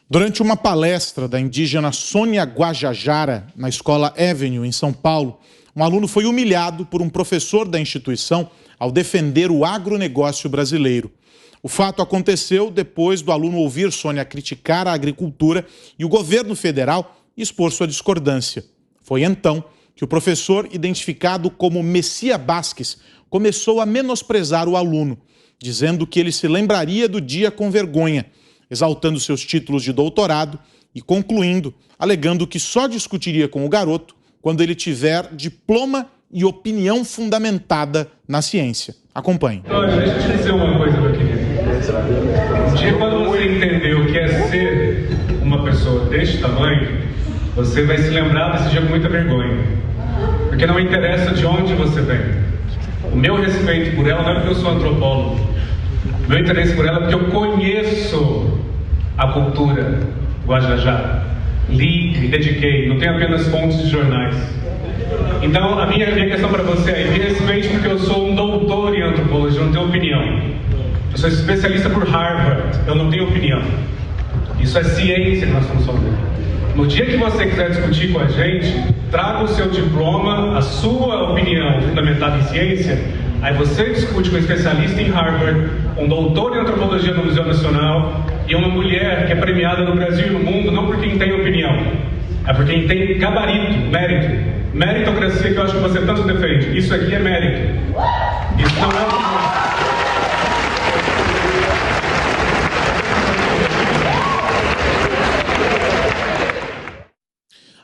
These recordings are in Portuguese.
Durante uma palestra da indígena Sônia Guajajara, na escola Avenue, em São Paulo, um aluno foi humilhado por um professor da instituição ao defender o agronegócio brasileiro. O fato aconteceu depois do aluno ouvir Sônia criticar a agricultura e o governo federal expor sua discordância. Foi então que o professor, identificado como Messias Basques, começou a menosprezar o aluno, dizendo que ele se lembraria do dia com vergonha, exaltando seus títulos de doutorado e concluindo, alegando que só discutiria com o garoto quando ele tiver diploma e opinião fundamentada na ciência. Acompanhe. Olha, deixa eu te dizer uma coisa, meu querido. Um dia, quando você entender o que é ser uma pessoa deste tamanho, você vai se lembrar desse dia com muita vergonha. Porque não interessa de onde você vem. O meu respeito por ela não é porque eu sou antropólogo. O meu interesse por ela é porque eu conheço a cultura Guajajara. Li, me dediquei, não tenho apenas fontes de jornais. Então, a minha questão para você é: me respeite porque eu sou um doutor em antropologia, eu não tenho opinião. Eu sou especialista por Harvard, eu não tenho opinião. Isso é ciência que nós estamos falando. No dia que você quiser discutir com a gente, traga o seu diploma, a sua opinião fundamentada em ciência. Aí você discute com um especialista em Harvard, um doutor em antropologia no Museu Nacional e uma mulher que é premiada no Brasil e no mundo não por quem tem opinião, é por quem tem gabarito, mérito. Meritocracia, que eu acho que você tanto defende. Isso aqui é mérito. Isso não é opinião.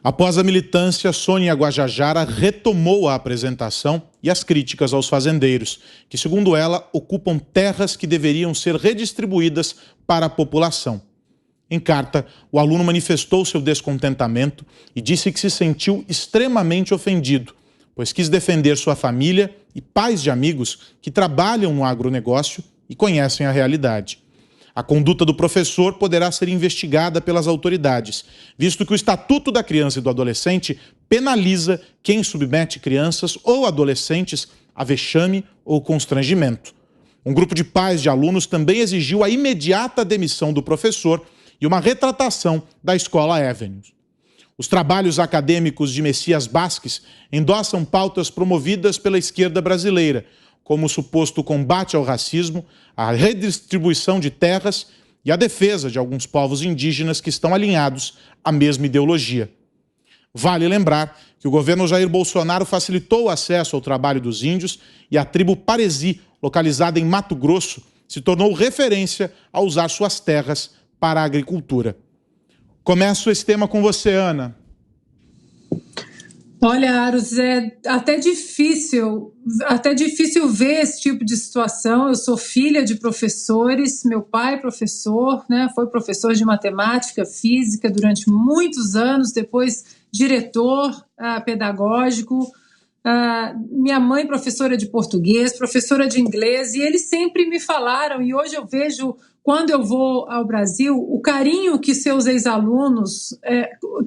Após a militância, Sônia Guajajara retomou a apresentação e as críticas aos fazendeiros, que, segundo ela, ocupam terras que deveriam ser redistribuídas para a população. Em carta, o aluno manifestou seu descontentamento e disse que se sentiu extremamente ofendido, pois quis defender sua família e pais de amigos que trabalham no agronegócio e conhecem a realidade. A conduta do professor poderá ser investigada pelas autoridades, visto que o Estatuto da Criança e do Adolescente penaliza quem submete crianças ou adolescentes a vexame ou constrangimento. Um grupo de pais de alunos também exigiu a imediata demissão do professor e uma retratação da escola Avenue. Os trabalhos acadêmicos de Messias Basques endossam pautas promovidas pela esquerda brasileira, como o suposto combate ao racismo, a redistribuição de terras e a defesa de alguns povos indígenas que estão alinhados à mesma ideologia. Vale lembrar que o governo Jair Bolsonaro facilitou o acesso ao trabalho dos índios e a tribo Paresi, localizada em Mato Grosso, se tornou referência a usar suas terras para a agricultura. Começo esse tema com você, Ana. Olha, Aros, é até difícil ver esse tipo de situação. Eu sou filha de professores, meu pai é professor, né, foi professor de matemática, física durante muitos anos, depois diretor pedagógico, minha mãe professora de português, professora de inglês, e eles sempre me falaram, e hoje eu vejo, quando eu vou ao Brasil, o carinho que seus ex-alunos,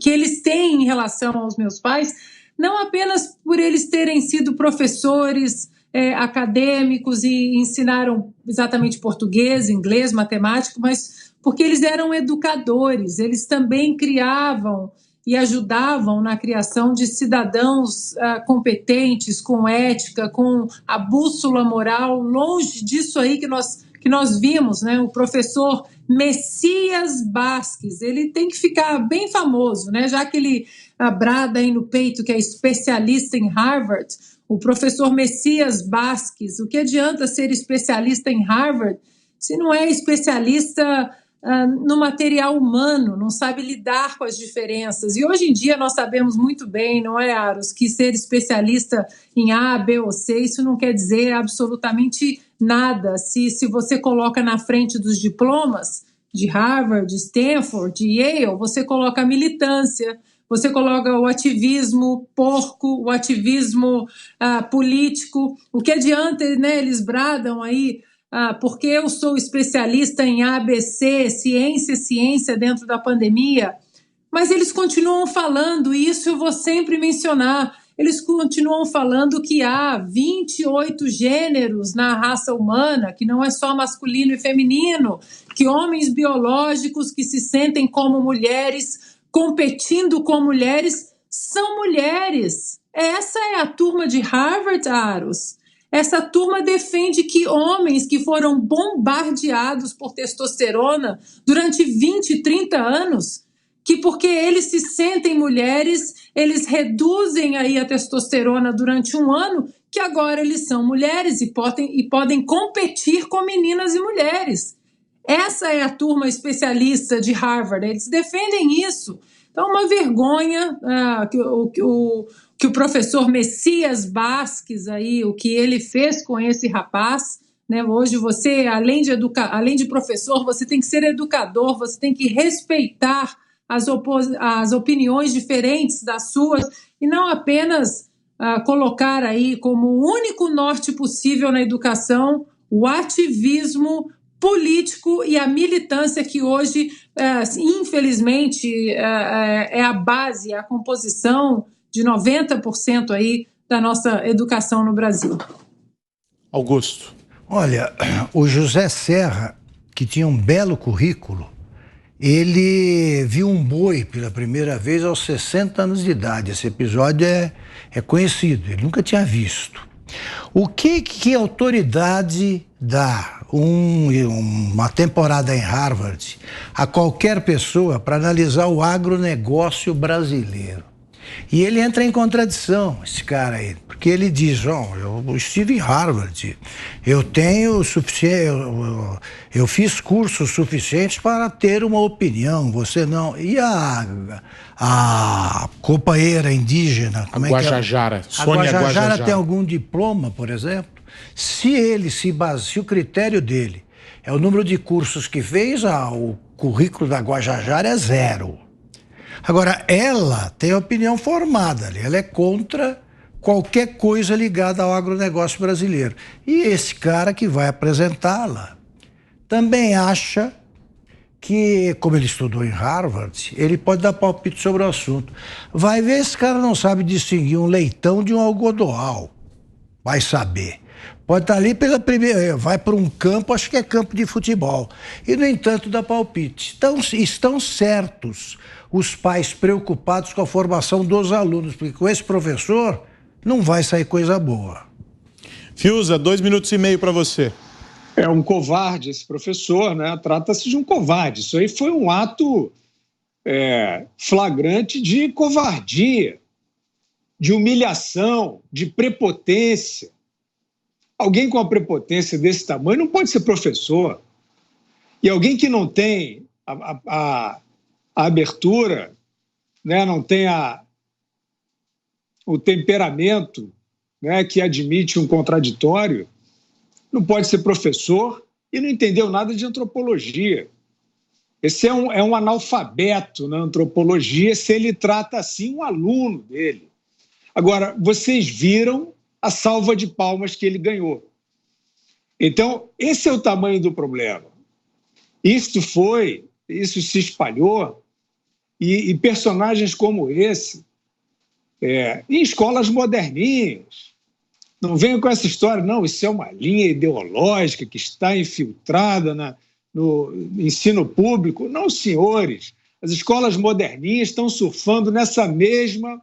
que eles têm em relação aos meus pais, não apenas por eles terem sido professores acadêmicos e ensinaram exatamente português, inglês, matemática, mas porque eles eram educadores, eles também criavam e ajudavam na criação de cidadãos competentes, com ética, com a bússola moral, longe disso aí que nós vimos, né? O professor Messias Basques, ele tem que ficar bem famoso, né? Já que ele brada aí no peito que é especialista em Harvard, o professor Messias Basques, o que adianta ser especialista em Harvard se não é especialista no material humano, não sabe lidar com as diferenças? E hoje em dia nós sabemos muito bem, não é, Aros, que ser especialista em A, B ou C, isso não quer dizer absolutamente nada. Se você coloca na frente dos diplomas de Harvard, de Stanford, de Yale, você coloca a militância, você coloca o ativismo porco, o ativismo político. O que adianta, né, eles bradam aí, porque eu sou especialista em ABC, ciência dentro da pandemia, mas eles continuam falando, e isso eu vou sempre mencionar. eles continuam falando que há 28 gêneros na raça humana, que não é só masculino e feminino, que homens biológicos que se sentem como mulheres, competindo com mulheres, são mulheres. Essa é a turma de Harvard, Aros. Essa turma defende que homens que foram bombardeados por testosterona durante 20, 30 anos, que porque eles se sentem mulheres, eles reduzem aí a testosterona durante um ano, que agora eles são mulheres e podem competir com meninas e mulheres. Essa é a turma especialista de Harvard, eles defendem isso. Então, uma vergonha que o professor Messias Vasques, aí, o que ele fez com esse rapaz, né? Hoje você, além de professor, você tem que ser educador, você tem que respeitar as opiniões diferentes das suas e não apenas colocar aí como o único norte possível na educação o ativismo político e a militância que hoje, infelizmente, é a base, a composição de 90% aí da nossa educação no Brasil. Augusto. Olha, o José Serra, que tinha um belo currículo, ele viu um boi pela primeira vez aos 60 anos de idade. Esse episódio é conhecido, ele nunca tinha visto. O que a autoridade dá uma temporada em Harvard a qualquer pessoa para analisar o agronegócio brasileiro? E ele entra em contradição, esse cara aí, porque ele diz, eu estive em Harvard, eu fiz cursos suficientes para ter uma opinião, você não. E a companheira indígena, como Guajajara, Sônia Guajajara Guajajara tem algum diploma, por exemplo? Se o critério dele é o número de cursos que fez, o currículo da Guajajara é 0. Agora, ela tem opinião formada, ela é contra qualquer coisa ligada ao agronegócio brasileiro. E esse cara que vai apresentá-la também acha que, como ele estudou em Harvard, ele pode dar palpite sobre o assunto. Vai ver, esse cara não sabe distinguir um leitão de um algodoal. Vai saber. Pode estar ali pela primeira, vai para um campo, acho que é campo de futebol. E, no entanto, dá palpite. Então, estão certos os pais preocupados com a formação dos alunos, porque com esse professor não vai sair coisa boa. Fiuza, 2 minutos e meio para você. É um covarde esse professor, né? Trata-se de um covarde. Isso aí foi um ato flagrante de covardia, de humilhação, de prepotência. Alguém com uma prepotência desse tamanho não pode ser professor. E alguém que não tem a abertura, né, não tem o temperamento, né, que admite um contraditório, não pode ser professor e não entendeu nada de antropologia. Esse é um analfabeto na antropologia se ele trata assim um aluno dele. Agora, vocês viram a salva de palmas que ele ganhou. Então, esse é o tamanho do problema. Isso se espalhou e personagens como esse, em escolas moderninhas, não venham com essa história, não, isso é uma linha ideológica que está infiltrada no ensino público. Não, senhores, as escolas moderninhas estão surfando nessa mesma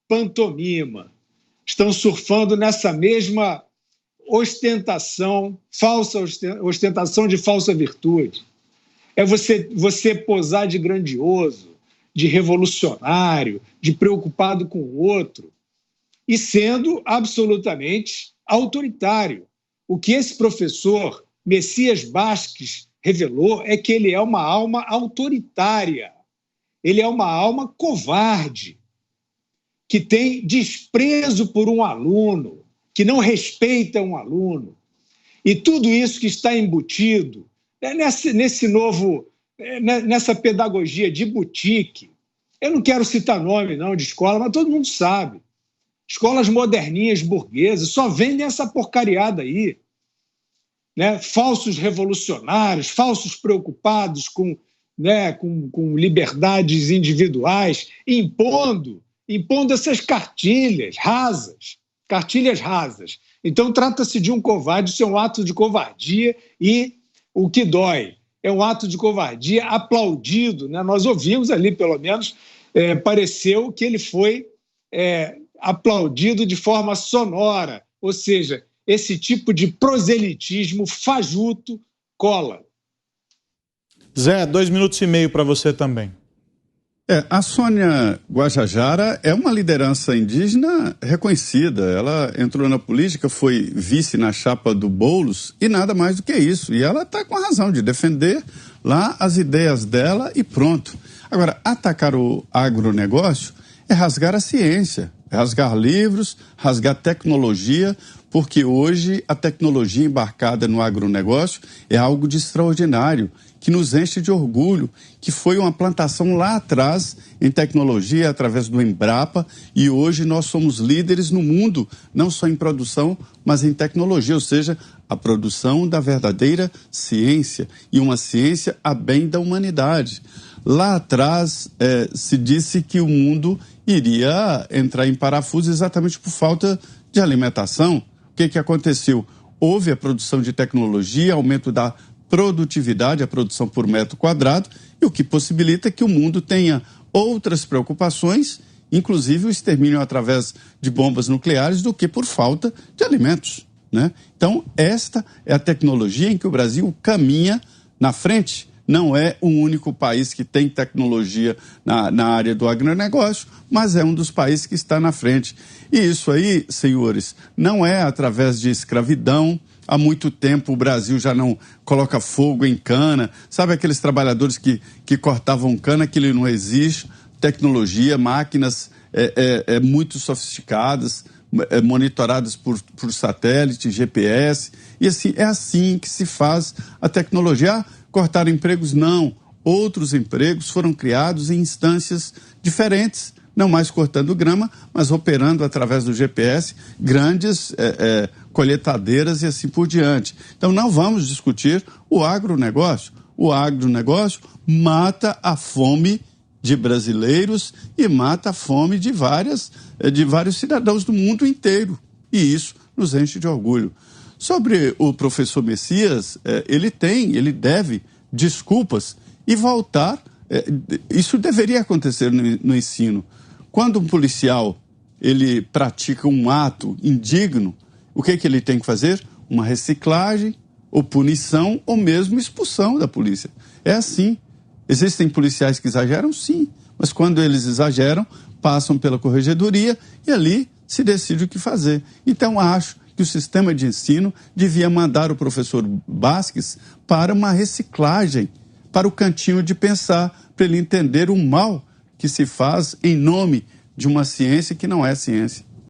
pantomima, estão surfando nessa mesma ostentação de falsa virtude. É você posar de grandioso, de revolucionário, de preocupado com o outro, e sendo absolutamente autoritário. O que esse professor Messias Vasques revelou é que ele é uma alma autoritária, ele é uma alma covarde, que tem desprezo por um aluno, que não respeita um aluno. E tudo isso que está embutido nessa pedagogia de boutique. Eu não quero citar nome não de escola, mas todo mundo sabe. Escolas moderninhas, burguesas, só vendem essa porcariada aí. Né? Falsos revolucionários, falsos preocupados com liberdades individuais, impondo impondo essas cartilhas rasas. Então, trata-se de um covarde, isso é um ato de covardia e o que dói é um ato de covardia aplaudido, né? Nós ouvimos ali, pelo menos, pareceu que ele foi aplaudido de forma sonora, ou seja, esse tipo de proselitismo fajuto cola. Zé, 2 minutos e meio para você também. A Sônia Guajajara é uma liderança indígena reconhecida. Ela entrou na política, foi vice na chapa do Boulos e nada mais do que isso. E ela está com a razão de defender lá as ideias dela e pronto. Agora, atacar o agronegócio é rasgar a ciência, é rasgar livros, rasgar tecnologia, porque hoje a tecnologia embarcada no agronegócio é algo de extraordinário, que nos enche de orgulho, que foi uma plantação lá atrás em tecnologia através do Embrapa e hoje nós somos líderes no mundo, não só em produção, mas em tecnologia, ou seja, a produção da verdadeira ciência e uma ciência a bem da humanidade. Lá atrás se disse que o mundo iria entrar em parafuso exatamente por falta de alimentação. O que aconteceu? Houve a produção de tecnologia, aumento da produtividade, a produção por metro quadrado, e o que possibilita que o mundo tenha outras preocupações, inclusive o extermínio através de bombas nucleares, do que por falta de alimentos, né? Então, esta é a tecnologia em que o Brasil caminha na frente. Não é o único país que tem tecnologia na área do agronegócio, mas é um dos países que está na frente. E isso aí, senhores, não é através de escravidão. Há muito tempo o Brasil já não coloca fogo em cana. Sabe aqueles trabalhadores que cortavam cana, aquilo não existe. Tecnologia, máquinas muito sofisticadas, monitoradas por satélite, GPS. E assim, é assim que se faz a tecnologia. Cortar empregos? Não. Outros empregos foram criados em instâncias diferentes. Não mais cortando grama, mas operando através do GPS grandes colheitadeiras e assim por diante. Então não vamos discutir o agronegócio. O agronegócio mata a fome de brasileiros e mata a fome de vários cidadãos do mundo inteiro. E isso nos enche de orgulho. Sobre o professor Messias, ele deve desculpas e voltar. Isso deveria acontecer no ensino. Quando um policial ele pratica um ato indigno, o que ele tem que fazer? Uma reciclagem, ou punição, ou mesmo expulsão da polícia. É assim. Existem policiais que exageram? Sim. Mas quando eles exageram, passam pela corregedoria e ali se decide o que fazer. Então, acho que o sistema de ensino devia mandar o professor Basques para uma reciclagem, para o cantinho de pensar, para ele entender o mal que se faz em nome de uma ciência que não é ciência.